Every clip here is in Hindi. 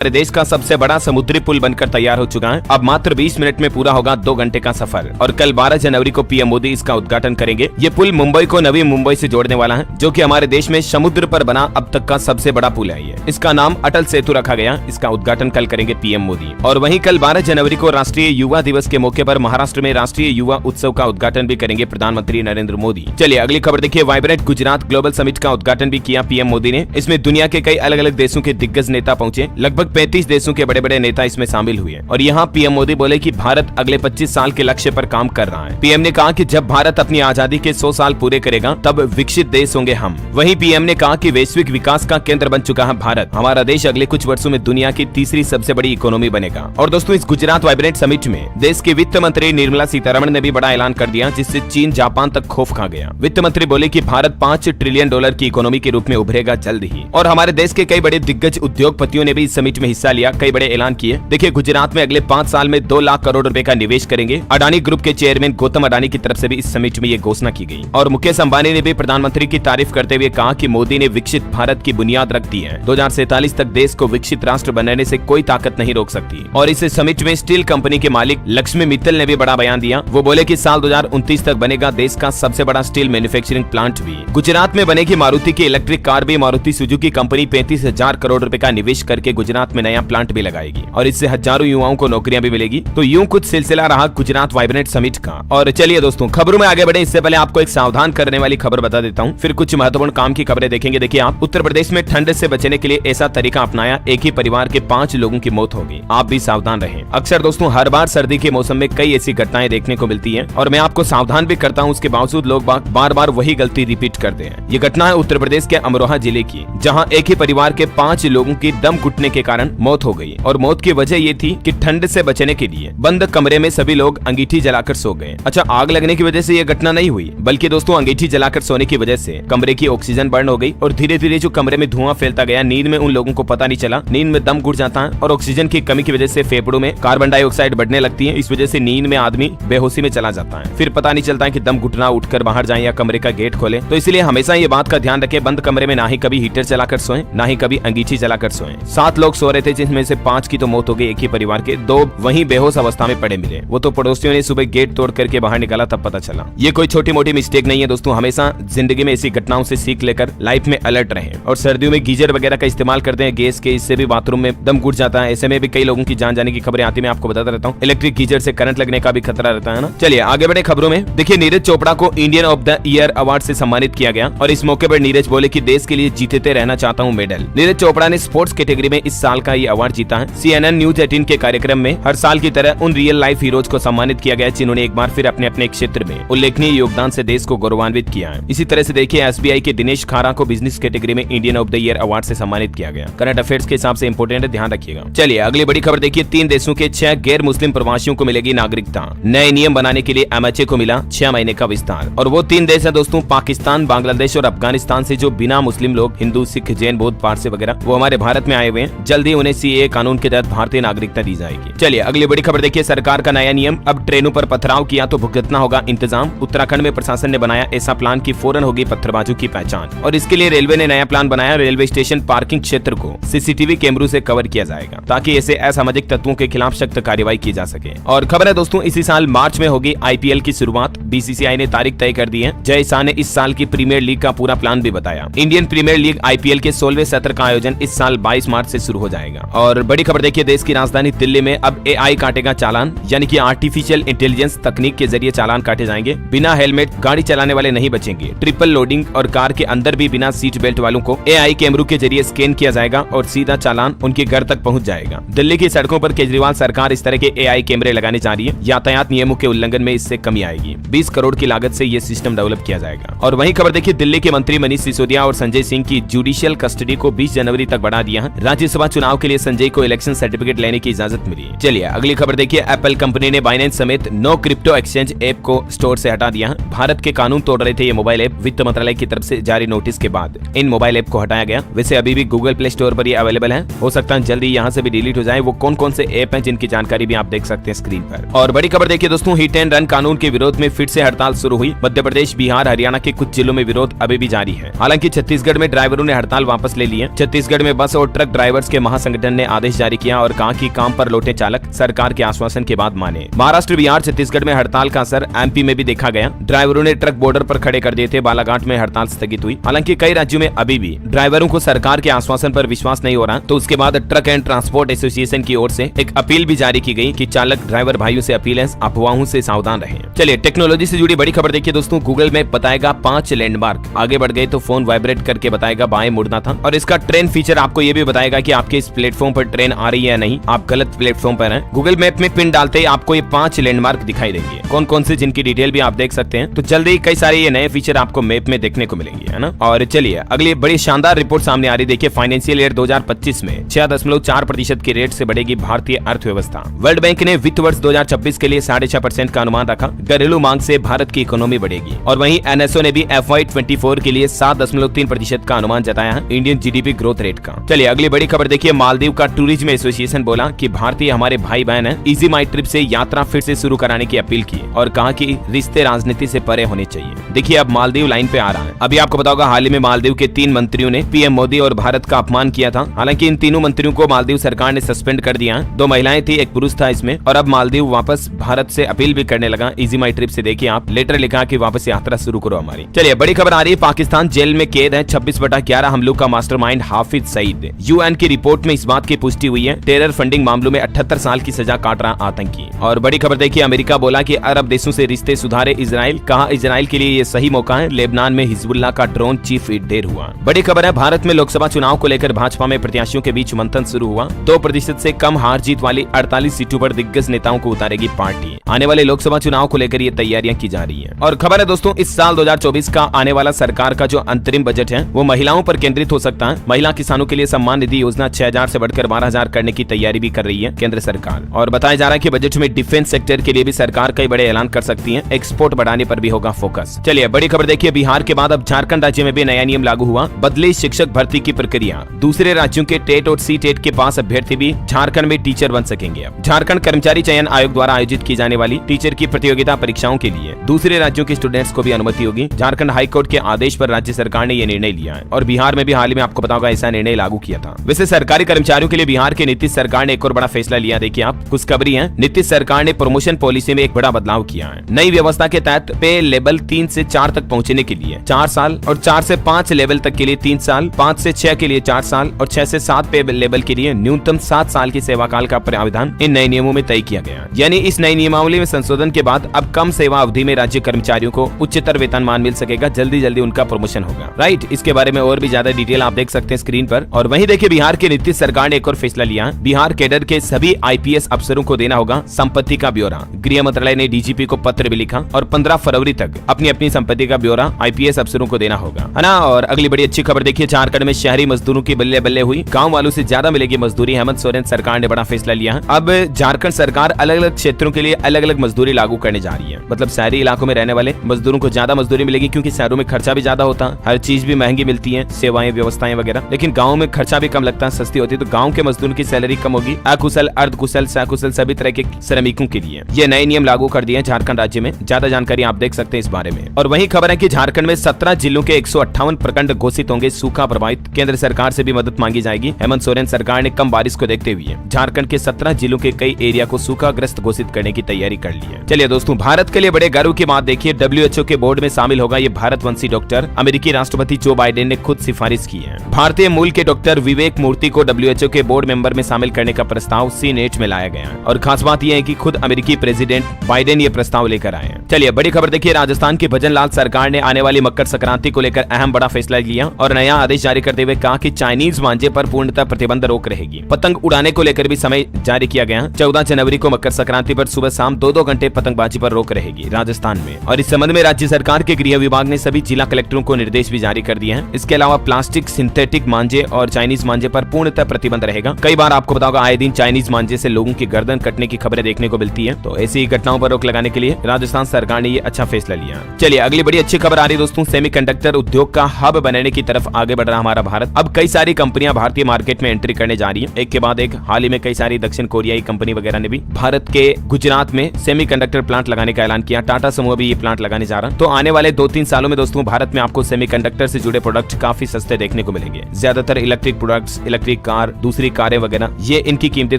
हमारे देश का सबसे बड़ा समुद्री पुल बनकर तैयार हो चुका है। अब मात्र 20 मिनट में पूरा होगा 2 घंटे का सफर और कल 12 जनवरी को पीएम मोदी इसका उद्घाटन करेंगे। ये पुल मुंबई को नवी मुंबई से जोड़ने वाला है, जो कि हमारे देश में समुद्र पर बना अब तक का सबसे बड़ा पुल है। ये इसका नाम अटल सेतु रखा गया। इसका उद्घाटन कल करेंगे पीएम मोदी। और वहीं कल 12 जनवरी को राष्ट्रीय युवा दिवस के मौके पर महाराष्ट्र में राष्ट्रीय युवा उत्सव का उद्घाटन भी करेंगे प्रधानमंत्री नरेंद्र मोदी। चलिए अगली खबर देखिए। वाइब्रेंट गुजरात ग्लोबल समिट का उद्घाटन भी किया पीएम मोदी ने। इसमें दुनिया के कई अलग अलग देशों के दिग्गज नेता पहुंचे। लगभग 35 देशों के बड़े बड़े नेता इसमें शामिल हुए और यहाँ पीएम मोदी बोले कि भारत अगले 25 साल के लक्ष्य पर काम कर रहा है। पीएम ने कहा कि जब भारत अपनी आजादी के 100 साल पूरे करेगा तब विकसित देश होंगे हम। वहीं पीएम ने कहा कि वैश्विक विकास का केंद्र बन चुका है भारत। हमारा देश अगले कुछ वर्षों में दुनिया की तीसरी सबसे बड़ी इकोनॉमी बनेगा। और दोस्तों, इस गुजरात वाइब्रेंट समिट में देश की वित्त मंत्री निर्मला सीतारमण ने भी बड़ा ऐलान कर दिया, जिससे चीन जापान तक खौफ खा गया। वित्त मंत्री बोले कि भारत $5 ट्रिलियन की इकोनॉमी के रूप में उभरेगा जल्द ही। और हमारे देश के कई बड़े दिग्गज उद्योगपतियों ने भी इस समिट में हिस्सा लिया, कई बड़े ऐलान किए। देखिए, गुजरात में अगले 5 साल में 2 लाख करोड़ रुपए का निवेश करेंगे। अडानी ग्रुप के चेयरमैन गौतम अडानी की तरफ से भी इस समिट में ये घोषणा की गई। और मुकेश अंबानी ने भी प्रधानमंत्री की तारीफ करते हुए कहा कि मोदी ने विकसित भारत की बुनियाद रख दी है। 2047 तक देश को विकसित राष्ट्र बनने से कोई ताकत नहीं रोक सकती। और इस समिट में स्टील कंपनी के मालिक लक्ष्मी मित्तल ने भी बड़ा बयान दिया। वो बोले कि साल 2029 तक बनेगा देश का सबसे बड़ा स्टील मैन्युफैक्चरिंग प्लांट भी। गुजरात में बनेगी मारुति की इलेक्ट्रिक कार भी। मारुति सुजुकी कंपनी 35,000 करोड़ रुपए का निवेश करके गुजरात में नया प्लांट भी लगाएगी और इससे हजारों युवाओं को नौकरियां भी मिलेगी। तो यूं कुछ सिलसिला रहा गुजरात वाइब्रेंट समिट का। और चलिए दोस्तों, खबरों में आगे बढ़े इससे पहले आपको एक सावधान करने वाली खबर बता देता हूं, फिर कुछ महत्वपूर्ण काम की खबरें देखेंगे। देखिए, आप उत्तर प्रदेश में ठंड से बचने के लिए ऐसा तरीका अपनाया, एक ही परिवार के 5 लोगों की मौत होगी। आप भी सावधान रहें। अक्सर दोस्तों, हर बार सर्दी के मौसम में कई ऐसी घटनाएं देखने को मिलती है और मैं आपको सावधान भी करता हूँ, उसके बावजूद लोग बार बार वही गलती रिपीट करते हैं। ये घटना है उत्तर प्रदेश के अमरोहा जिले की, जहाँ एक ही परिवार के 5 लोगों की दम घुटने के कारण मौत हो गई। और मौत की वजह ये थी कि ठंड से बचने के लिए बंद कमरे में सभी लोग अंगीठी जलाकर सो गए। अच्छा, आग लगने की वजह से ये घटना नहीं हुई, बल्कि दोस्तों अंगीठी जलाकर सोने की वजह से कमरे की ऑक्सीजन बर्न हो गई और धीरे धीरे जो कमरे में धुआं फैलता गया, नींद में उन लोगों को पता नहीं चला। नींद में दम घुट जाता है और ऑक्सीजन की कमी की वजह से फेफड़ों में कार्बन डाइऑक्साइड बढ़ने लगती है। इस वजह से नींद में आदमी बेहोशी में चला जाता है। फिर पता नहीं चलता है कि दम घुटना, उठकर बाहर जाए या कमरे का गेट खोले। तो इसलिए हमेशा ये बात का ध्यान रखें, बंद कमरे में ना ही कभी हीटर चलाकर सोएं, ना ही कभी अंगीठी जलाकर सोएं। 7 लोग सो रहे थे, जिसमें से 5 की तो मौत हो गई एक ही परिवार के, 2 वहीं बेहोश अवस्था में पड़े मिले। वो तो पड़ोसियों ने सुबह गेट तोड़ करके बाहर निकाला तब पता चला। ये कोई छोटी मोटी मिस्टेक नहीं है दोस्तों। हमेशा जिंदगी में ऐसी घटनाओं से सीख लेकर लाइफ में अलर्ट रहें। और सर्दियों में गीजर वगैरह का इस्तेमाल करते हैं गैस के, इससे भी बाथरूम में दम घुट जाता है। ऐसे में भी कई लोगों की जान जाने की खबरें आती है, मैं आपको बताता रहता हूँ। इलेक्ट्रिक गीजर से करंट लगने का भी खतरा रहता है ना। चलिए आगे बढ़े खबरों में। देखिए, नीरज चोपड़ा को Indian of the year award से सम्मानित किया गया और इस मौके पर नीरज बोले कि देश के लिए जीतते रहना चाहता हूँ मेडल। नीरज चोपड़ा ने स्पोर्ट्स कैटेगरी में इस साल का ये अवार्ड जीता है। CNN न्यूज 18 के कार्यक्रम में हर साल की तरह उन रियल लाइफ हीरोज को सम्मानित किया गया, जिन्होंने एक बार फिर अपने अपने क्षेत्र में उल्लेखनीय योगदान से देश को गौरवान्वित किया है। इसी तरह से देखिए, SBI के दिनेश खारा को बिजनेस कैटेगरी में Indian of the year award से सम्मानित किया गया। करंट अफेयर्स के हिसाब से इंपोर्टेंट है, ध्यान रखिएगा। चलिए अगली बड़ी खबर देखिए। 3 देशों के 6 गैर मुस्लिम प्रवासियों को मिलेगी नागरिकता। नए नियम बनाने के लिए MHA को मिला 6 महीने का विस्तार। और वो 3 देश है दोस्तों, पाकिस्तान, बांग्लादेश और अफगानिस्तान से जो बिना मुस्लिम लोग, हिंदू, सिख, जैन, बौद्ध, पारसी वगैरह, वो हमारे भारत में आए हुए हैं। जल्द ही उन्हें CAA कानून के तहत भारतीय नागरिकता दी जाएगी। चलिए अगली बड़ी खबर देखिए। सरकार का नया नियम, अब ट्रेनों पर पथराव किया तो भुगतना होगा इंतजाम। उत्तराखंड में प्रशासन ने बनाया ऐसा प्लान कि फौरन होगी पत्थरबाजों की पहचान। और इसके लिए रेलवे ने नया प्लान बनाया। रेलवे स्टेशन पार्किंग क्षेत्र को CCTV कैमरों से कवर किया जाएगा, ताकि ऐसे असामाजिक तत्वों के खिलाफ सख्त कार्रवाई की जा सके। और खबर है दोस्तों, इसी साल मार्च में होगी IPL की शुरुआत। BCCI ने तारीख तय कर दी है। जय शाह ने इस साल की प्रीमियर लीग का पूरा प्लान भी बताया। इंडियन प्रीमियर लीग IPL के 16वें सत्र का आयोजन इस साल 22 मार्च से शुरू हो जाएगा। और बड़ी खबर देखिए, देश की राजधानी दिल्ली में अब AI काटेगा चालान, यानी कि आर्टिफिशियल इंटेलिजेंस तकनीक के जरिए चालान काटे जाएंगे। बिना हेलमेट गाड़ी चलाने वाले नहीं बचेंगे। ट्रिपल लोडिंग और कार के अंदर भी बिना सीट बेल्ट वालों को AI कैमरों के जरिए स्कैन किया जाएगा और सीधा चालान उनके घर तक पहुंच जाएगा। दिल्ली की सड़कों पर केजरीवाल सरकार इस तरह के AI कैमरे लगाने जा रही है। यातायात नियमों के उल्लंघन में इससे कमी आएगी। 20 करोड़ की लागत से ये सिस्टम डेवलप किया जाएगा। और वहीं खबर देखिए, दिल्ली के मंत्री मनीष सिसोदिया और संजय सिंह की जुडिशियल कस्टडी को 20 जनवरी तक बढ़ा दिया है। राज्यसभा चुनाव के लिए संजय को इलेक्शन सर्टिफिकेट लेने की इजाजत मिली। चलिए अगली खबर देखिए। एप्पल कंपनी ने बाइनेंस समेत 9 क्रिप्टो एक्सचेंज ऐप को स्टोर से हटा दिया है। भारत के कानून तोड़ रहे थे ये मोबाइल ऐप। वित्त मंत्रालय की तरफ से जारी नोटिस के बाद इन मोबाइल ऐप को हटाया गया। वैसे अभी भी गूगल प्ले स्टोर पर ये अवेलेबल है, हो सकता है जल्दी यहाँ से भी डिलीट हो जाए। वो कौन कौन से ऐप हैं जिनकी जानकारी भी आप देख सकते हैं स्क्रीन पर। और बड़ी खबर देखिए दोस्तों, हिट एंड रन कानून के विरोध में फिर से हड़ताल शुरू हुई। मध्य प्रदेश, बिहार, हरियाणा के कुछ जिलों में विरोध अभी भी जारी है। हालांकि छत्तीसगढ़ में ड्राइवरों ने हड़ताल वापस ले ली है। छत्तीसगढ़ में बस और ट्रक ड्राइवर्स के महासंगठन ने आदेश जारी किया और कहा कि काम पर लौटे चालक सरकार के आश्वासन के बाद माने। महाराष्ट्र, बिहार, छत्तीसगढ़ में हड़ताल का असर एमपी में भी देखा गया। ड्राइवरों ने ट्रक बॉर्डर पर खड़े कर दिए थे। बालाघाट में हड़ताल स्थगित हुई। हालांकि कई राज्यों में अभी भी ड्राइवरों को सरकार के आश्वासन पर विश्वास नहीं हो रहा, तो उसके बाद ट्रक एंड ट्रांसपोर्ट एसोसिएशन की ओर से एक अपील भी जारी की गई कि चालक ड्राइवर भाइयों से अपील है, अफवाहों से सावधान रहें। चलिए टेक्नोलॉजी से जुड़ी बड़ी खबर देखिए दोस्तों। गूगल मैप बताएगा 5 लैंडमार्क। आगे बढ़ गए तो फोन वाइब्रेट करके बताएगा बाएं मुड़ना था। और इसका ट्रेन फीचर आपको ये भी बताएगा कि आपके इस प्लेटफॉर्म पर ट्रेन आ रही है या नहीं, आप गलत प्लेटफॉर्म पर हैं। गूगल मैप में पिन डालते ही आपको ये 5 लैंडमार्क दिखाई देंगे, कौन कौन से, जिनकी डिटेल भी आप देख सकते हैं। तो जल्दी कई सारे ये नए फीचर आपको मैप में देखने को मिलेंगे, है ना। और चलिए अगली बड़ी शानदार रिपोर्ट सामने आ रही। देखिए फाइनेंशियल ईयर 2025 में 6.4% की रेट से बढ़ेगी भारतीय अर्थव्यवस्था। वर्ल्ड बैंक ने वित्त वर्ष 2026 के लिए 6.5% का अनुमान रखा। घरेलू मांग से भारत की इकोनॉमी बढ़ेगी। और वहीं एनएसओ ने भी FY24 के लिए 7.3% का अनुमान जताया है इंडियन जीडीपी ग्रोथ रेट का। चलिए अगली बड़ी खबर देखिए। मालदीव का टूरिज्म एसोसिएशन बोला कि भारतीय हमारे भाई बहन है, इजी माई ट्रिप से यात्रा फिर से शुरू कराने की अपील की और कहा कि रिश्ते राजनीति से परे होने चाहिए। देखिए अब मालदीव लाइन पे आ रहा है। अभी आपको बताओगा हाल ही में मालदीव के 3 मंत्रियों ने पीएम मोदी और भारत का अपमान किया था। हालांकि इन तीनों मंत्रियों को मालदीव सरकार ने सस्पेंड कर दिया। 2 महिलाएं थी, एक पुरुष था इसमें। और अब मालदीव वापस भारत से अपील भी करने लगा इजी माई ट्रिप से। देखिए आप लेटर लिखा कि वापस यात्रा शुरू करो हमारी। चलिए बड़ी खबर आ रही है। पाकिस्तान जेल में कैद है 26/11 हमलों का मास्टरमाइंड हाफिज सईद। यूएन की रिपोर्ट में इस बात की पुष्टि हुई है। टेरर फंडिंग मामलों में 78 साल की सजा काट रहा आतंकी। और बड़ी खबर देखिए। अमेरिका बोला कि अरब देशों से रिश्ते सुधारे इजराइल। कहा इजराइल के लिए ये सही मौका है। लेबनान में हिजबुल्लाह का ड्रोन चीफ ढेर हुआ। बड़ी खबर है। भारत में लोकसभा चुनाव को लेकर भाजपा में प्रत्याशियों के बीच मंथन शुरू हुआ। 2% से कम हार जीत वाली 48 सीटों पर दिग्गज नेताओं को उतारेगी पार्टी। आने वाले लोकसभा चुनाव को लेकर ये तैयारियां की जा रही है। और खबर है दोस्तों, इस साल 2024 का आने वाला सरकार का जो अंतरिम बजट है वो महिलाओं पर केंद्रित हो सकता है। महिला किसानों के लिए सम्मान निधि योजना 6000 से बढ़कर 12000 करने की तैयारी भी कर रही है केंद्र सरकार। और बताया जा रहा है कि बजट में डिफेंस सेक्टर के लिए भी सरकार कई बड़े ऐलान कर सकती है। एक्सपोर्ट बढ़ाने पर भी होगा फोकस। चलिए बड़ी खबर देखिए। बिहार के बाद अब झारखंड राज्य में भी नया नियम लागू हुआ। बदली शिक्षक भर्ती की प्रक्रिया। दूसरे राज्यों के टेट और सी टेट के पास अभ्यर्थी भी झारखंड में टीचर बन सकेंगे। अब झारखंड कर्मचारी चयन आयोग द्वारा आयोजित की जाने वाली टीचर की प्रतियोगिता परीक्षाओं के लिए दूसरे राज्यों के स्टूडेंट्स को भी अनुमति होगी। झारखंड हाईकोर्ट के आदेश पर राज्य सरकार ने यह निर्णय लिया है। और बिहार में भी हाल ही में आपको पता होगा ऐसा निर्णय लागू किया था। वैसे सरकारी कर्मचारियों के लिए बिहार के नीतीश सरकार ने एक और बड़ा फैसला लिया। देखिए आप खुशखबरी है। नीतीश सरकार ने प्रमोशन पॉलिसी में एक बड़ा बदलाव किया है। नई व्यवस्था के तहत पे लेवल 3 से 4 तक पहुंचने के लिए 4 साल और 4 से 5 लेवल तक के लिए 3 साल, 5 से 6 के लिए 4 साल और 6 से 7 पे लेवल के लिए न्यूनतम 7 साल की सेवा काल का प्रावधान इन नए नियमों में तय किया गया। यानी इस नई नियमावली में संशोधन के बाद अब कम सेवा अवधि में राज्य कर्मचारियों को उच्चतर वेतनमान मिल सकेगा। जल्दी जल्दी उनका प्रमोशन होगा। राइट, इसके बारे में और भी ज्यादा डिटेल आप देख सकते हैं स्क्रीन पर। और वहीं देखिए बिहार के नीतीश सरकार ने एक और फैसला लिया। बिहार कैडर के सभी आईपीएस अफसरों को देना होगा संपत्ति का ब्यौरा। गृह मंत्रालय ने डीजीपी को पत्र भी लिखा और 15 फरवरी तक अपनी अपनी संपत्ति का ब्यौरा आईपीएस अफसरों को देना होगा, है ना। और अगली बड़ी अच्छी खबर देखिए। झारखंड में शहरी मजदूरों की बल्ले बल्ले हुई। गाँव वालों से ज्यादा मिलेगी मजदूरी। हेमंत सोरेन सरकार ने बड़ा फैसला लिया। अब झारखंड सरकार अलग अलग क्षेत्रों के लिए अलग अलग मजदूरी लागू करने जा रही है। मतलब शहरी इलाकों में रहने वाले मजदूरों को ज्यादा मजदूरी मिलेगी क्योंकि शहरों में खर्चा भी ज्यादा होता है, हर चीज भी महंगी मिलती है, सेवाएं व्यवस्थाएं वगैरह। लेकिन गाँव में खर्चा भी कम लगता है, सस्ती होती है। तो गाँव के मजदूरों की सैलरी कम होगी। अकुशल, अर्धकुशल, सकुशल सभी तरह के श्रमिकों के लिए ये नए नियम लागू कर दिए झारखंड राज्य में। ज्यादा जानकारी आप देख सकते हैं इस बारे में। और वही खबर है कि झारखंड में 17 जिलों के 158 प्रखंड घोषित होंगे सूखा प्रभावित। केंद्र सरकार से भी मदद मांगी जाएगी। हेमंत सोरेन सरकार ने कम बारिश को देखते हुए झारखंड के 17 जिलों के कई एरिया को सूखाग्रस्त घोषित करने की तैयारी कर ली है। चलिए दोस्तों, भारत के लिए बड़े गर्व की बात देखिए। WHO के बोर्ड में शामिल होगा ये भारतवंशी डॉक्टर। अमेरिकी राष्ट्रपति जो बाइडेन ने खुद सिफारिश की है। भारतीय मूल के डॉक्टर विवेक मूर्ति को WHO के बोर्ड मेंबर में शामिल करने का प्रस्ताव सीनेट में लाया गया है। और खास बात यह है कि खुद अमेरिकी प्रेसिडेंट बाइडेन ये प्रस्ताव लेकर आए हैं। चलिए बड़ी खबर देखिए। राजस्थान के भजन लाल सरकार ने आने वाली मकर संक्रांति को लेकर अहम बड़ा फैसला लिया और नया आदेश जारी करते हुए कहा कि चाइनीज मांझे पर पूर्णतः प्रतिबंध रोक रहेगी। पतंग उड़ाने को लेकर भी समय जारी किया गया। 14 जनवरी को मकर संक्रांति पर सुबह शाम 2-2 घंटे पतंगबाजी पर रोक रहेगी राजस्थान में। और इस संबंध में राज्य सरकार के गृह विभाग ने सभी जिला कलेक्टरों को निर्देश भी जारी कर दिए हैं। इसके अलावा प्लास्टिक, सिंथेटिक मांझे और चाइनीज मांझे पर पूर्णतः प्रतिबंध रहेगा। कई बार आपको पता होगा आए दिन चाइनीज मांझे से लोगों की गर्दन कटने की खबरें देखने को मिलती है। तो ऐसी घटनाओं पर रोक लगाने के लिए राजस्थान सरकार ने ये अच्छा फैसला लिया। चलिए अगली बड़ी अच्छी खबर आ रही है दोस्तों। सेमीकंडक्टर उद्योग का हब बनने की तरफ आगे बढ़ रहा हमारा भारत। अब कई सारी कंपनियां भारतीय मार्केट में एंट्री करने जा रही है, एक के बाद एक। हाल ही में कई सारी दक्षिण कोरियाई कंपनी वगैरह ने भी भारत के गुजरात में सेमीकंडक्टर प्लांट लगाने का ऐलान किया। टाटा समूह भी ये प्लांट लगाने जा रहा है। तो आने वाले 2-3 सालों में दोस्तों भारत में आपको सेमीकंडक्टर से जुड़े प्रोडक्ट काफी सस्ते देखने को मिलेंगे। ज्यादातर इलेक्ट्रिक प्रोडक्ट्स, इलेक्ट्रिक कार, दूसरी कारें वगैरह, ये इनकी कीमतें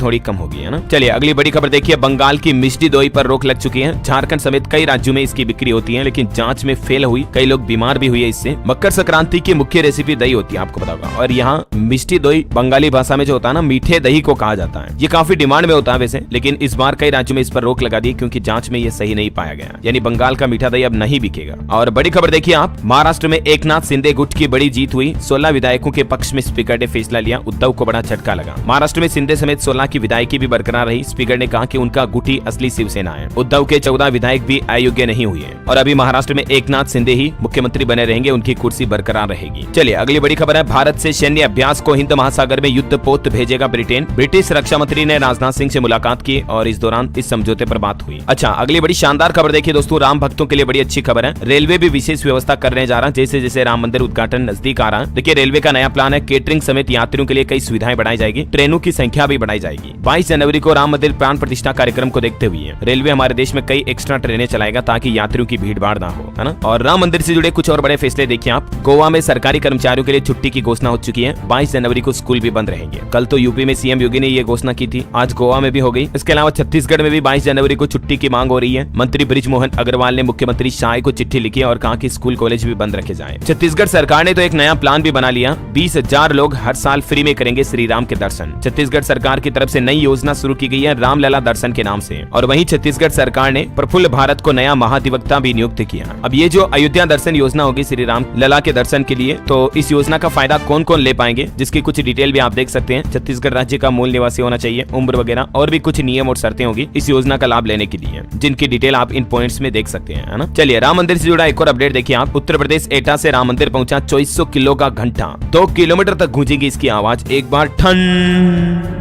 थोड़ी कम होगी, है ना। चलिए अगली बड़ी खबर देखिए, बंगाल की मिष्टी दोई पर रोक लग चुकी है। झारखंड समेत कई राज्यों में इसकी बिक्री होती है, लेकिन जांच में फेल हुई, कई लोग बीमार भी हुए इससे। मकर संक्रांति की मुख्य रेसिपी दही होती है, आपको पता होगा। और यहाँ मिष्टी दोई बंगाली भाषा में जो होता है ना, मीठे दही को कहा जाता है। ये काफी डिमांड में होता है वैसे, लेकिन इस बार कई राज्यों में इस पर रोक लगा दी क्योंकि जांच में ये सही नहीं पाया गया, यानी बंगाल का मीठा दही अब नहीं बिकेगा। और बड़ी खबर देखिए आप, महाराष्ट्र में एकनाथ शिंदे गुट की बड़ी जीत हुई। 16 विधायकों के पक्ष में स्पीकर ने फैसला लिया। उद्धव को बड़ा झटका लगा। महाराष्ट्र में शिंदे समेत 16 की विधायकी भी बरकरार रही। स्पीकर ने कहा कि उनका गुट ही असली शिवसेना है। उद्धव के 14 विधायक भी अयोग्य नहीं हुए और अभी महाराष्ट्र में एकनाथ शिंदे ही मुख्यमंत्री बने रहेंगे, उनकी कुर्सी बरकरार रहेगी। चलिए अगली बड़ी खबर है, भारत से सैन्य अभ्यास को हिंद महासागर में युद्धपोत भेजेगा ब्रिटेन। ब्रिटिश रक्षा मंत्री ने राजनाथ सिंह से मुलाकात की और इस दौरान इस समझौते पर बात हुई। अच्छा अगली बड़ी शानदार खबर देखिए दोस्तों, राम भक्तों के लिए बड़ी अच्छी खबर है। रेलवे भी विशेष व्यवस्था करने जा रहा है जैसे जैसे राम मंदिर उद्घाटन नजदीक आ रहा है। देखिए रेलवे का नया प्लान है, केटरिंग समेत यात्रियों के लिए कई सुविधाएं बढ़ाई जाएगी, ट्रेनों की संख्या भी बढ़ाई जाएगी। 22 जनवरी को राम मंदिर प्राण प्रतिष्ठा कार्यक्रम को देखते हुए रेलवे हमारे देश में कई एक्स्ट्रा ट्रेनें चलाएगा ताकि यात्रियों की भीड़ भाड़ ना हो, है ना। और राम मंदिर से जुड़े कुछ और बड़े फैसले देखिए आप, गोवा में सरकारी कर्मचारियों के लिए छुट्टी की घोषणा हो चुकी है। 22 जनवरी को स्कूल भी बंद रहेंगे। कल तो यूपी में सीएम योगी ने ये घोषणा की थी, आज गोवा में भी हो गई। इसके अलावा छत्तीसगढ़ में भी 22 जनवरी को छुट्टी की मांग हो रही है। मंत्री बृजमोहन अग्रवाल ने मुख्यमंत्री शाह को चिट्ठी लिखी और कहा कि स्कूल कॉलेज भी बंद रखे जाए। छत्तीसगढ़ सरकार ने तो एक नया प्लान भी बना लिया, 20,000 लोग हर साल फ्री में करेंगे श्री राम के दर्शन। छत्तीसगढ़ सरकार की तरफ से नई योजना शुरू की गई है राम लला दर्शन के नाम से। और वहीं छत्तीसगढ़ सरकार ने प्रफुल्ल भारत को नया महाधिवक्ता भी नियुक्त किया। अब ये जो अयोध्या दर्शन योजना होगी श्री राम लला के दर्शन के लिए, तो इस योजना का फायदा कौन कौन ले पाएंगे, जिसकी कुछ डिटेल भी आप देख सकते हैं। छत्तीसगढ़ राज्य का मूल निवासी होना चाहिए, उम्र वगैरह और भी कुछ नियम और शर्तें होगी इस योजना का लाभ लेने के लिए, जिनकी डिटेल आप इन पॉइंट्स में देख सकते हैं, है ना। चलिए राम मंदिर से जुड़ा एक और अपडेट देखिए आप, उत्तर प्रदेश एटा से राम मंदिर पहुंचा 2400 किलो का घंटा। 2 किलोमीटर तक गूंजेगी इसकी आवाज। एक बार ठन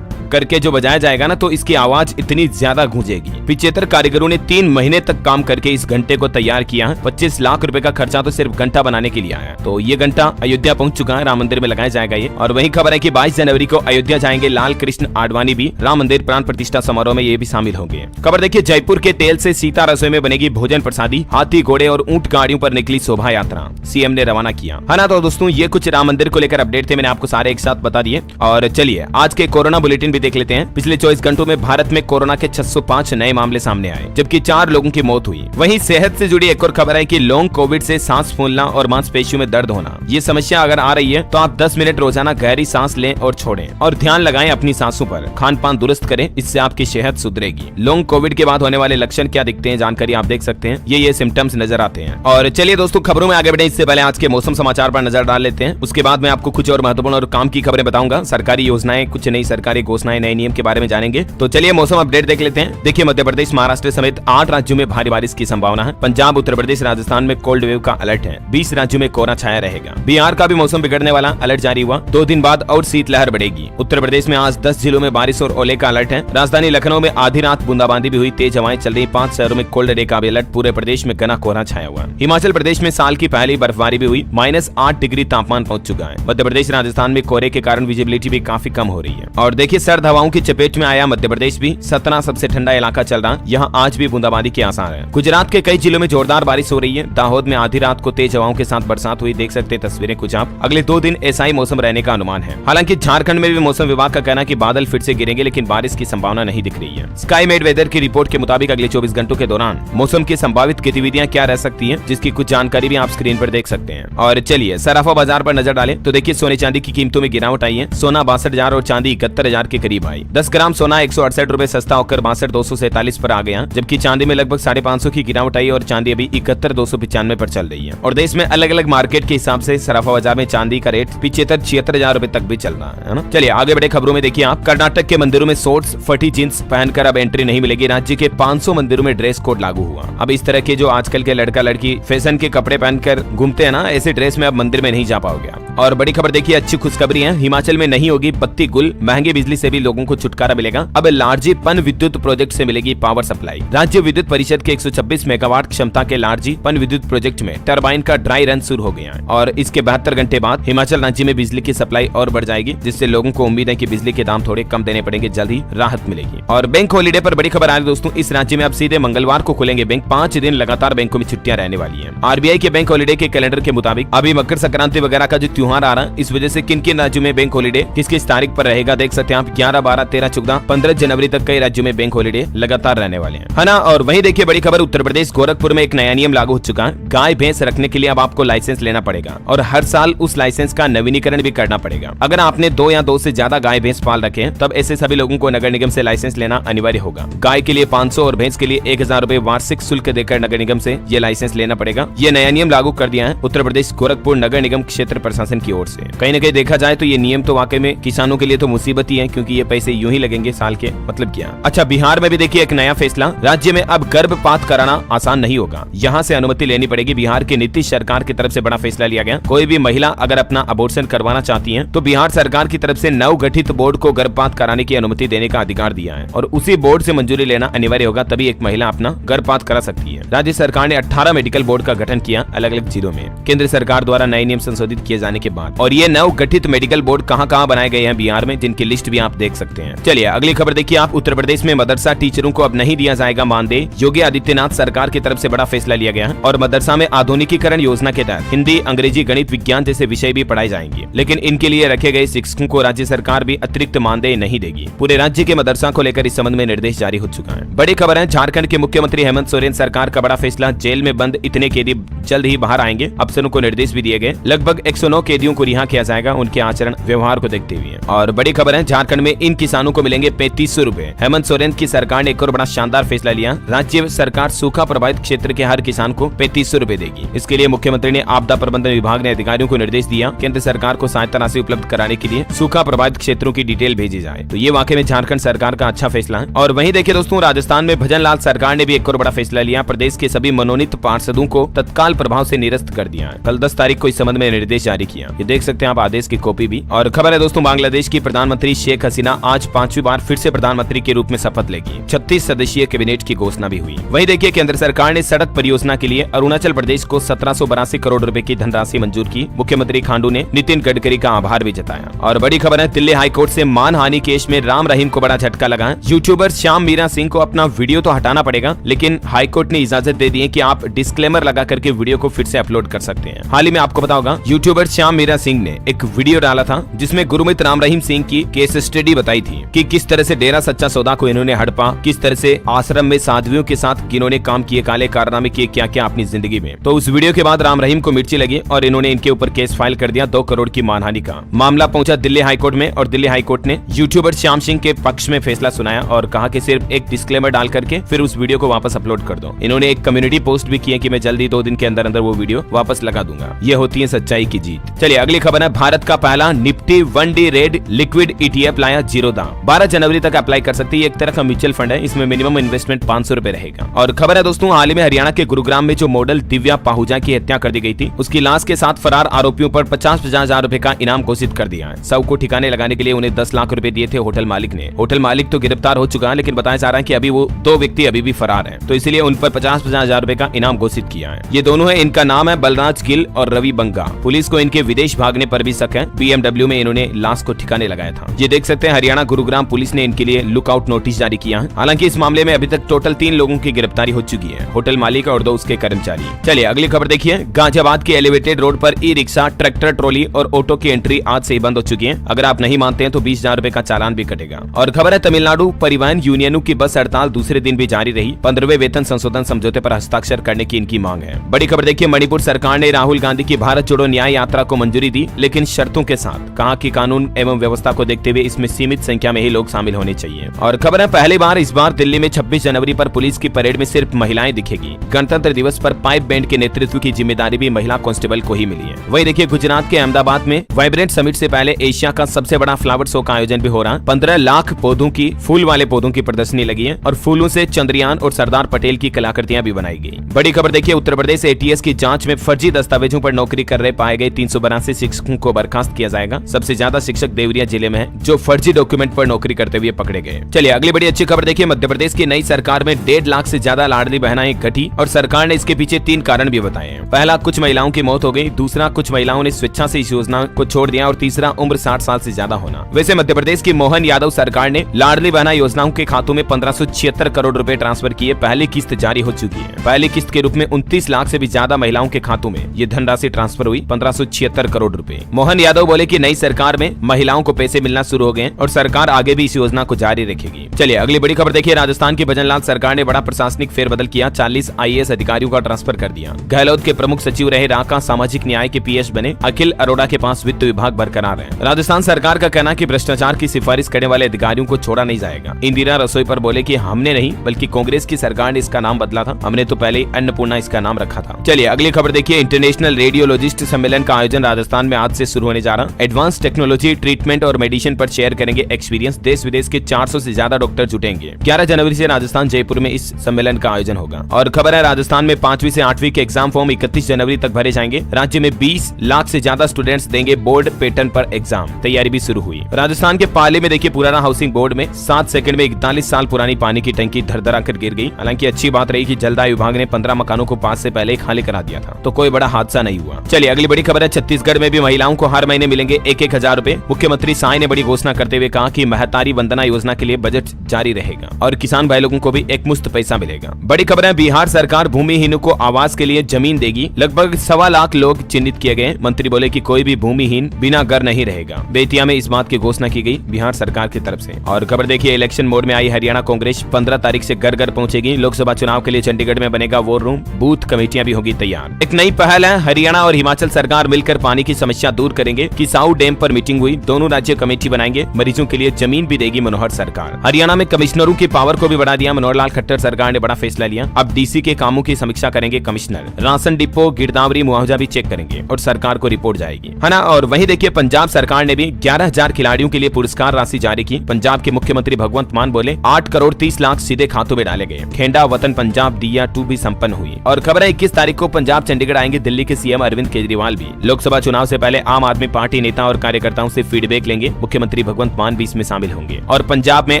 करके जो बजाया जाएगा ना, तो इसकी आवाज इतनी ज्यादा गूंजेगी। 75 कारीगरों ने 3 महीने तक काम करके इस घंटे को तैयार किया है। 25 लाख रुपए का खर्चा तो सिर्फ घंटा बनाने के लिए आया। तो ये घंटा अयोध्या पहुंच चुका है, राम मंदिर में लगाया जाएगा ये। और वही खबर है कि 22 जनवरी को अयोध्या जाएंगे लाल कृष्ण आडवाणी भी, राम मंदिर प्राण प्रतिष्ठा समारोह में ये भी शामिल होंगे। खबर देखिए, जयपुर के तेल से सीता रसोई में बनेगी भोजन प्रसादी। हाथी घोड़े और ऊंट गाड़ियों पर निकली शोभा यात्रा, सीएम ने रवाना किया, है ना। तो दोस्तों ये कुछ राम मंदिर को लेकर अपडेट थे, मैंने आपको सारे एक साथ बता दिए। और चलिए आज के कोरोना बुलेटिन भी देख लेते हैं। पिछले 24 घंटों में भारत में कोरोना के 605 नए मामले सामने आए, जबकि 4 लोगों की मौत हुई। वहीं सेहत से जुड़ी एक और खबर है कि लॉन्ग कोविड से सांस फूलना और मांसपेशियों में दर्द होना, ये समस्या अगर आ रही है तो आप 10 मिनट रोजाना गहरी सांस लें और छोड़ें और ध्यान लगाएं अपनी सांसों पर। खान पान दुरुस्त करें, इससे आपकी सेहत सुधरेगी। लॉन्ग कोविड के बाद होने वाले लक्षण क्या दिखते हैं, जानकारी आप देख सकते हैं। ये सिम्टम्स नजर आते हैं। और चलिए दोस्तों खबरों में आगे बढ़े इससे पहले आज के मौसम समाचार पर नजर डाल लेते हैं। उसके बाद मैं आपको कुछ और महत्वपूर्ण और काम की खबरें बताऊंगा, सरकारी योजनाएं, कुछ नई सरकारी घोषणाएं, नए नियम के बारे में जानेंगे। तो चलिए मौसम अपडेट देख लेते हैं। देखिए मध्य प्रदेश, महाराष्ट्र समेत 8 राज्यों में भारी बारिश की संभावना है। पंजाब, उत्तर प्रदेश, राजस्थान में कोल्ड वेव का अलर्ट है। 20 राज्यों में कोहरा छाया रहेगा। बिहार का भी मौसम बिगड़ने वाला, अलर्ट जारी हुआ। 2 दिन बाद और शीतलहर बढ़ेगी। उत्तर प्रदेश में आज 10 जिलों में बारिश और ओले का अलर्ट है। राजधानी लखनऊ में आधी रात बूंदाबांदी भी हुई, तेज हवाएं चल रही। 5 शहरों में कोल्ड डे का भी अलर्ट, पूरे प्रदेश में घना कोहरा छाया हुआ। हिमाचल प्रदेश में साल की पहली बर्फबारी भी हुई, -8 डिग्री तापमान पहुंच चुका है। मध्य प्रदेश, राजस्थान में कोहरे के कारण विजिबिलिटी भी काफी कम हो रही है। और देखिए सर्द हवाओं की चपेट में आया मध्य प्रदेश भी। 17 सबसे ठंडा इलाका चल रहा, यहाँ आज भी बूंदाबांदी के आसार है। गुजरात के कई जिलों में जोरदार बारिश हो रही है। दाहोद में आधी रात को तेज हवाओं के साथ बरसात हुई, देख सकते हैं तस्वीरें कुछ आप। अगले 2 दिन ऐसा ही मौसम रहने का अनुमान है। हालांकि झारखंड में भी मौसम विभाग का कहना है कि बादल फिर से गिरेंगे, लेकिन बारिश की संभावना नहीं दिख रही है। स्काई मेड वेदर की रिपोर्ट के मुताबिक अगले 24 घंटों के दौरान मौसम की संभावित गतिविधियां क्या रह सकती है, जिसकी कुछ जानकारी भी आप स्क्रीन पर देख सकते हैं। और चलिए सराफा बाजार पर नजर डालें तो देखिए सोने चांदी की कीमतों में गिरावट आई है। सोना 62,000 और चांदी 71,000 के करीब आई। 10 ग्राम सोना 168 रुपए सस्ता होकर 62,247 पर आ गया, जबकि चांदी में लगभग 550 की गिरावट आई और चांदी अभी 71,295 पर चल रही है। और देश में अलग अलग मार्केट के हिसाब से सराफा बाजार में चांदी का रेट 75-76,000 रुपए तक भी चल रहा है ना। चलिए आगे बढ़े खबरों में। देखिए आप, कर्नाटक के मंदिरों में शॉर्ट्स फटी जींस पहनकर अब एंट्री नहीं मिलेगी। राज्य के 500 मंदिरों में ड्रेस कोड लागू हुआ। अब इस तरह के जो आजकल के लड़का लड़की फैशन के कपड़े पहनकर घूमते हैं ना, ऐसे ड्रेस में अब मंदिर में नहीं जा पाओगे। और बड़ी खबर देखिए, अच्छी खुशखबरी है, हिमाचल में नहीं होगी बत्ती गुल, महंगे बिजली से भी लोगों को छुटकारा मिलेगा। अब लारजी पन विद्युत प्रोजेक्ट से मिलेगी पावर सप्लाई। राज्य विद्युत परिषद के 126 मेगावाट क्षमता के लारजी पन विद्युत प्रोजेक्ट में टरबाइन का ड्राई रन शुरू हो गया है और इसके 72 घंटे बाद हिमाचल राज्य में बिजली की सप्लाई और बढ़ जाएगी, जिससे लोगों को उम्मीद है कि बिजली के दाम थोड़े कम देने पड़ेंगे, जल्द ही राहत मिलेगी। और बैंक हॉलीडे पर बड़ी खबर आ रही है दोस्तों, इस राज्य में अब सीधे मंगलवार को खुलेंगे बैंक। 5 दिन लगातार बैंकों में छुट्टियां रहने वाली है। आरबीआई के बैंक हॉलीडे के कैलेंडर के मुताबिक अभी मकर संक्रांति वगैरह का जो त्योहार आ रहा है, इस वजह से किन किन राज्यों में बैंक हॉलीडे किस किस तारीख पर रहेगा देख सकते हैं आप। 11, 12, 13, 14, 15 जनवरी तक कई राज्यों में बैंक हॉलीडे लगातार रहने वाले हैं, है ना। और वहीं देखिए बड़ी खबर, उत्तर प्रदेश गोरखपुर में एक नया नियम लागू हो चुका है। गाय भैंस रखने के लिए अब आपको लाइसेंस लेना पड़ेगा और हर साल उस लाइसेंस का नवीनीकरण भी करना पड़ेगा। अगर आपने 2 या 2 से ज्यादा गाय भैंस पाल रखे हैं तब ऐसे सभी लोगों को नगर निगम से लाइसेंस लेना अनिवार्य होगा। गाय के लिए 500 और भैंस के लिए 1000 रुपए वार्षिक शुल्क देकर नगर निगम से ये लाइसेंस लेना पड़ेगा। ये नया नियम लागू कर दिया है उत्तर प्रदेश गोरखपुर नगर निगम क्षेत्र प्रशासन की ओर से। कहीं न कहीं देखा जाए तो ये नियम तो वाकई में किसानों के लिए तो मुसीबत ही है, क्योंकि ये पैसे यूं ही लगेंगे साल के, मतलब क्या। अच्छा, बिहार में भी देखिए एक नया फैसला, राज्य में अब गर्भपात कराना आसान नहीं होगा, यहाँ से अनुमति लेनी पड़ेगी। बिहार की नीतीश सरकार की तरफ से बड़ा फैसला लिया गया। कोई भी महिला अगर अपना अबॉर्शन करवाना चाहती है तो बिहार सरकार की तरफ से नवगठित बोर्ड को गर्भपात कराने की अनुमति देने का अधिकार दिया है और उसी बोर्ड से मंजूरी लेना अनिवार्य होगा, तभी एक महिला अपना गर्भपात करा सकती है। राज्य सरकार ने 18 मेडिकल बोर्ड का गठन किया अलग अलग जिलों में, केंद्र सरकार द्वारा नए नियम संशोधित किए जाने के बाद। और ये नवगठित मेडिकल बोर्ड कहां-कहां बनाए गए हैं बिहार में, जिनकी लिस्ट भी आप देख सकते हैं। चलिए अगली खबर देखिए आप। उत्तर प्रदेश में मदरसा टीचरों को अब नहीं दिया जाएगा मानदेय। योगी आदित्यनाथ सरकार की तरफ से बड़ा फैसला लिया गया है और मदरसा में आधुनिकीकरण योजना के तहत हिंदी, अंग्रेजी, गणित, विज्ञान जैसे विषय भी पढ़ाए जाएंगे, लेकिन इनके लिए रखे गए शिक्षकों को राज्य सरकार भी अतिरिक्त मानदेय नहीं देगी। पूरे राज्य के मदरसा को लेकर इस संबंध में निर्देश जारी हो चुका है। बड़ी खबर है, झारखंड के मुख्यमंत्री हेमंत सोरेन सरकार का बड़ा फैसला, जेल में बंद इतने कैदी जल्द ही बाहर आएंगे। अफसरों को निर्देश भी दिए गए, लगभग 109 कैदियों को रिहा किया जाएगा उनके आचरण व्यवहार को देखते हुए। और बड़ी खबर है, झारखंड में इन किसानों को मिलेंगे 3500 रुपए। हेमंत सोरेन की सरकार ने एक और बड़ा शानदार फैसला लिया, राज्य सरकार सूखा प्रभावित क्षेत्र के हर किसान को 3500 रुपए देगी। इसके लिए मुख्यमंत्री ने आपदा प्रबंधन विभाग ने अधिकारियों को निर्देश दिया, केंद्र सरकार को सहायता राशि उपलब्ध कराने के लिए सूखा प्रभावित क्षेत्रों की डिटेल भेजी जाए। तो ये वाकई में झारखंड सरकार का अच्छा फैसला है। और वहीं देखिए दोस्तों, राजस्थान में भजन लाल सरकार ने भी एक और बड़ा फैसला लिया, प्रदेश के सभी मनोनीत पार्षदों को तत्काल प्रभाव से निरस्त कर दिया है। कल 10 तारीख को इस संबंध में निर्देश जारी किया, ये देख सकते हैं आप आदेश की कॉपी भी। और खबर है दोस्तों, बांग्लादेश की प्रधानमंत्री शेख हसीना आज 5वीं बार फिर से प्रधानमंत्री के रूप में शपथ लेगी। 36 सदस्यीय कैबिनेट की घोषणा भी हुई। वहीं देखिए केंद्र सरकार ने सड़क परियोजना के लिए अरुणाचल प्रदेश को 1782 करोड़ रुपए की धनराशि मंजूर की। मुख्यमंत्री खांडू ने नितिन गडकरी का आभार भी जताया। और बड़ी खबर है, दिल्ली हाईकोर्ट से मानहानि केस में राम रहीम को बड़ा झटका लगा। यूट्यूबर श्याम मीरा सिंह को अपना वीडियो तो हटाना पड़ेगा, लेकिन हाईकोर्ट ने इजाजत दे दी है कि आप डिस्क्लेमर लगा करके वीडियो को फिर से अपलोड कर सकते हैं। हाल ही में आपको पता होगा, यूट्यूबर श्याम मीरा सिंह ने एक वीडियो डाला था जिसमें गुरमीत राम रहीम सिंह की केस स्टडी बताई थी कि किस तरह से डेरा सच्चा सौदा को इन्होंने हड़पा, किस तरह से आश्रम में साध्वियों के साथ इन्होंने काम किए, काले कारनामे किए, क्या क्या अपनी जिंदगी में। तो उस वीडियो के बाद राम रहीम को मिर्ची लगी और इन्होंने इनके ऊपर केस फाइल कर दिया। 2 करोड़ की मानहानि का मामला पहुंचा दिल्ली हाईकोर्ट में और दिल्ली हाईकोर्ट ने यूट्यूबर श्याम सिंह के पक्ष में फैसला सुनाया और कहा कि सिर्फ एक डिस्क्लेमर डाल करके फिर उस वीडियो को वापस अपलोड कर दो। इन्होंने एक कम्युनिटी पोस्ट भी की है कि मैं जल्दी 2 दिन के अंदर अंदर वो वीडियो वापस लगा दूंगा। ये होती है सच्चाई की जीत। चलिए अगली खबर है, भारत का पहला Nifty 1D red liquid ETF लाया जीरो दाम। 12 जनवरी तक अप्लाई कर सकती है। एक तरह का म्यूचुअल फंड है, इसमें मिनिमम इन्वेस्टमेंट 500 रुपए रहेगा। और खबर है दोस्तों, हाल ही में हरियाणा के गुरुग्राम में जो मॉडल दिव्या पाहुजा की हत्या कर दी गई थी, उसकी लाश के साथ फरार आरोपियों पर 50-50 हजार रुपए का इनाम घोषित कर दिया है। सब को ठिकाने लगाने के लिए उन्हें 10 लाख रुपए दिए थे होटल मालिक ने। होटल मालिक तो गिरफ्तार हो चुका है, लेकिन बताया जा रहा है कि अभी वो 2 व्यक्ति अभी भी फरार हैं, तो इसलिए उन पर 50-50 हजार रुपए का इनाम घोषित किया है। ये दोनों है, इनका नाम है बलराज गिल और रवि बंगा। पुलिस को इनके विदेश भागने पर भी शक है। BMW में इन्होंने लाश को ठिकाने लगाया था। ये देख सकते हैं, हरियाणा गुरुग्राम पुलिस ने इनके लिए लुकआउट नोटिस जारी किया है। हालांकि इस मामले में अभी तक टोटल 3 लोगों की गिरफ्तारी हो चुकी है, होटल मालिक और 2 उसके कर्मचारी। चलिए अगली खबर देखिए, गाजियाबाद के एलिवेटेड रोड पर ई-रिक्शा, ट्रैक्टर, ट्रॉली और ऑटो की एंट्री आज से ही बंद हो चुकी है। अगर आप नहीं मानते हैं तो 20,000 रुपए का चालान भी कटेगा। और खबर है, तमिलनाडु परिवहन यूनियनों की बस हड़ताल दूसरे दिन भी जारी रही। 15वें वेतन संशोधन समझौते पर हस्ताक्षर करने की इनकी मांग है। बड़ी खबर देखिए, मणिपुर सरकार ने राहुल गांधी की भारत जोड़ो न्याय यात्रा को मंजूरी दी, लेकिन शर्तों के साथ। कहा कि कानून एवं व्यवस्था को देखते हुए इसमें सीमित संख्या में ही लोग शामिल होने चाहिए। और खबर है, पहली बार इस बार दिल्ली में 26 जनवरी पर पुलिस की परेड में सिर्फ महिलाएं दिखेगी। गणतंत्र दिवस पर पाइप बैंड के नेतृत्व की जिम्मेदारी भी महिला कांस्टेबल को ही मिली है। वही देखिए, गुजरात के अहमदाबाद में वाइब्रेंट समिट से पहले एशिया का सबसे बड़ा फ्लावर शो का आयोजन भी हो रहा है। 15 लाख पौधों की, फूल वाले पौधों की प्रदर्शनी लगी है और फूलों से चंद्रयान और सरदार पटेल की कलाकृतियां भी बनाई गई। बड़ी खबर देखिए, उत्तर प्रदेश ATS की जांच में फर्जी दस्तावेजों पर नौकरी कर रहे पाए गए 382 शिक्षकों को बर्खास्त किया जाएगा। सबसे ज्यादा शिक्षक देवरिया जिले में है, जो फर्जी डॉक्यूमेंट पर नौकरी करते हुए पकड़े गए। चलिए अगली बड़ी अच्छी खबर देखिए, मध्य प्रदेश की नई सरकार में 1.5 लाख से ज्यादा लाडली बहनाएं घटी और सरकार ने इसके पीछे 3 कारण भी बताए हैं। पहला, कुछ महिलाओं की मौत हो गई। दूसरा, कुछ महिलाओं ने स्वेच्छा से इस योजना को छोड़ दिया और तीसरा, उम्र 60 साल से ज्यादा होना। वैसे मध्य प्रदेश की मोहन यादव सरकार ने लाडली बहना योजनाओं के खातों में 1576 करोड़ रुपए ट्रांसफर किए। पहली किस्त जारी हो चुकी है। पहली किस्त के रूप में 29 लाख से भी ज्यादा महिलाओं के खातों में ये धनराशि ट्रांसफर हुई। 1576 75 करोड़ रुपए। मोहन यादव बोले कि नई सरकार में महिलाओं को पैसे मिलना शुरू हो गए और सरकार आगे भी इस योजना को जारी रखेगी। चलिए अगली बड़ी खबर देखिए। राजस्थान की भजनलाल सरकार ने बड़ा प्रशासनिक फेरबदल किया, 40 IAS अधिकारियों का ट्रांसफर कर दिया। गहलोत के प्रमुख सचिव रहे राका सामाजिक न्याय के PS बने। अखिल अरोड़ा के पास वित्त विभाग बरकरार है। राजस्थान सरकार का कहना कि भ्रष्टाचार की सिफारिश करने वाले अधिकारियों को छोड़ा नहीं जाएगा। इंदिरा रसोई पर बोले कि हमने नहीं बल्कि कांग्रेस की सरकार ने इसका नाम बदला था, हमने तो पहले ही अन्नपूर्णा इसका नाम रखा था। चलिए अगली खबर देखिए। इंटरनेशनल रेडियोलॉजिस्ट सम्मेलन का आयोजन राजस्थान में आज से शुरू होने जा रहा। एडवांस टेक्नोलॉजी, ट्रीटमेंट और मेडिसिन पर शेयर करेंगे एक्सपीरियंस। देश विदेश के 400 से ज्यादा डॉक्टर जुटेंगे। 11 जनवरी से राजस्थान जयपुर में इस सम्मेलन का आयोजन होगा। और खबर है राजस्थान में 5वीं से 8वीं के एग्जाम फॉर्म 31 जनवरी तक भरे जाएंगे। राज्य में 20 लाख से ज्यादा स्टूडेंट्स देंगे बोर्ड पैटर्न पर एग्जाम। तैयारी भी शुरू हुई। राजस्थान के पाले में देखिए पुराना हाउसिंग बोर्ड में 7 सेकंड में 41 साल पुरानी पानी की टंकी धरधरा कर गिर गई। हालांकि अच्छी बात रही कि जलदाय विभाग ने 15 मकानों को पास से पहले खाली करा दिया था, तो कोई बड़ा हादसा नहीं हुआ। चलिए अगली बड़ी खबर है। छत्तीसगढ़ में भी महिलाओं को हर महीने मिलेंगे 1-1 हजार रुपए। मुख्यमंत्री साय ने बड़ी घोषणा करते हुए कहा कि महतारी वंदना योजना के लिए बजट जारी रहेगा और किसान भाई लोगों को भी एक मुश्त पैसा मिलेगा। बड़ी खबर है। बिहार सरकार भूमिहीनों को आवास के लिए जमीन देगी। लगभग 1.25 लाख लोग चिन्हित किए गए। मंत्री बोले कि कोई भी भूमिहीन बिना घर नहीं रहेगा। बेतिया में इस बात की घोषणा की गई बिहार सरकार की तरफ से। और खबर देखिए। इलेक्शन मोड में आई हरियाणा कांग्रेस 15 तारीख से घर घर पहुंचेगी। लोकसभा चुनाव के लिए चंडीगढ़ में बनेगा वॉर रूम। बूथ कमेटियां भी होगी तैयार। एक नई पहल है। हरियाणा और हिमाचल सरकार मिलकर पानी की समस्या दूर करेंगे। किसाऊ डैम पर मीटिंग हुई। दोनों राज्य कमेटी बनाएंगे। मरीजों के लिए जमीन भी देगी मनोहर सरकार। हरियाणा में कमिश्नरों की पावर को भी बढ़ा दिया। मनोहर लाल खट्टर सरकार ने बड़ा फैसला लिया। अब DC के कामों की समीक्षा करेंगे कमिश्नर। राशन डिपो, गिरदावरी, मुआवजा भी चेक करेंगे और सरकार को रिपोर्ट जाएगी, है ना। और वहीं देखिए पंजाब सरकार ने भी 11,000 खिलाड़ियों के लिए पुरस्कार राशि जारी की। पंजाब के मुख्यमंत्री भगवंत मान बोले 8 करोड़ 30 लाख सीधे खातों में डाले गए। खेंडा वतन पंजाब दिया 2 भी संपन्न हुई। और खबर है 21 तारीख को पंजाब चंडीगढ़ आएंगे दिल्ली के CM अरविंद केजरीवाल भी। लोकसभा चुनाव से पहले आम आदमी पार्टी नेता और कार्यकर्ताओं से फीडबैक लेंगे। मुख्यमंत्री भगवंत मान भी इसमें शामिल होंगे। और पंजाब में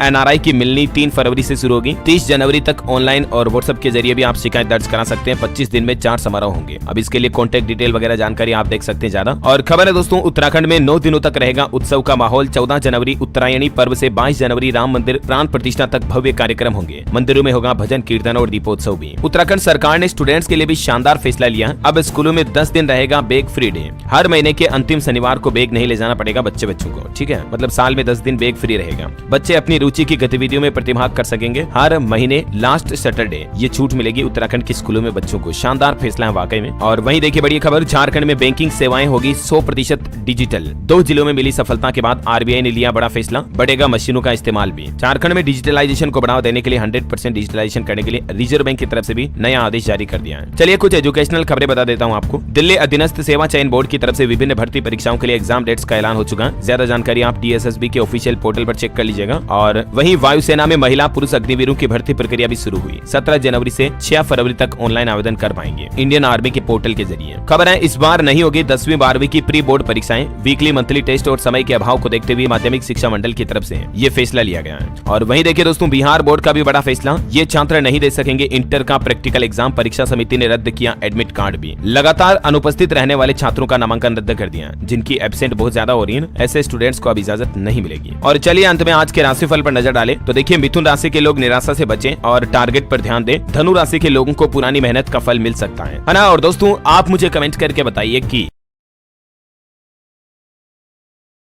NRI की मिलनी 3 फरवरी से शुरू होगी। 30 जनवरी तक ऑनलाइन और व्हाट्सएप के जरिए भी आप शिकायत दर्ज करा सकते हैं। 25 दिन में 4 समारोह होंगे। अब इसके लिए कॉन्टैक्ट डिटेल वगैरह जानकारी आप देख सकते हैं ज्यादा। और खबर है दोस्तों उत्तराखंड में 9 दिनों तक रहेगा उत्सव का माहौल। 14 जनवरी उत्तरायणी पर्व से 22 जनवरी राम मंदिर प्राण प्रतिष्ठा तक भव्य कार्यक्रम होंगे। मंदिरों में होगा भजन कीर्तन और दीपोत्सव भी। उत्तराखंड सरकार ने स्टूडेंट्स के लिए भी शानदार फैसला लिया। अब स्कूलों में 10 दिन रहेगा बैग फ्री डे। हर महीने के अंतिम शनिवार को बैग नहीं ले जाना पड़ेगा बच्चों को, ठीक है। मतलब साल में 10 दिन बैग फ्री रहेगा। बच्चे अपनी रुचि की गतिविधियों में प्रतिभाग कर सकेंगे। हर महीने लास्ट सैटरडे ये छूट मिलेगी उत्तराखंड के स्कूलों में बच्चों को। शानदार फैसला है वाकई में। और वहीं देखिए बड़ी खबर। झारखंड में बैंकिंग सेवाएं होगी 100% डिजिटल। 2 जिलों में मिली सफलता के बाद RBI ने लिया बड़ा फैसला। बढ़ेगा मशीनों का इस्तेमाल भी। झारखंड में डिजिटलाइजेशन को बढ़ावा देने के लिए 100% डिजिटलाइजेशन करने के लिए रिजर्व बैंक की तरफ से भी नया आदेश जारी कर दिया है। चलिए कुछ एजुकेशनल खबरें बता देता हूँ आपको। दिल्ली अधीनस्थ सेवा चयन बोर्ड की तरफ से विभिन्न भर्ती परीक्षाओं के लिए एग्जाम डेट्स का ऐलान हो चुका है। ज्यादा जानकारी आप DSSB के ऑफिशियल पोर्टल पर चेक कर लीजिएगा। और वहीं वायुसेना में महिला पुरुष अग्निवीरों की भर्ती प्रक्रिया भी शुरू हुई। 17 जनवरी से 6 फरवरी तक ऑनलाइन आवेदन कर पाएंगे इंडियन आर्मी के पोर्टल के जरिए। खबर है इस बार नहीं होगी 10वीं 12वीं की प्री बोर्ड परीक्षाएं। वीकली मंथली टेस्ट और समय के अभाव को देखते हुए माध्यमिक शिक्षा मंडल की तरफ से ये फैसला लिया गया है। और वहीं देखिए दोस्तों बिहार बोर्ड का भी बड़ा फैसला। ये छात्र नहीं दे सकेंगे इंटर का प्रैक्टिकल एग्जाम। परीक्षा समिति ने रद्द किया एडमिट कार्ड भी। लगातार अनुपस्थित रहने वाले छात्रों का नामांकन रद्द कर दिया। जिनकी एब्सेंट बहुत ज्यादा हो रही है ऐसे स्टूडेंट्स को अब इजाजत नहीं मिलेगी। और चलिए अंत में आज के राशिफल पर नजर डालें तो देखिए मिथुन राशि के लोग निराशा से बचें और टारगेट पर ध्यान दें। धनु राशि के लोगों को पुरानी मेहनत का फल मिल सकता है ना। और दोस्तों आप मुझे कमेंट करके बताइए कि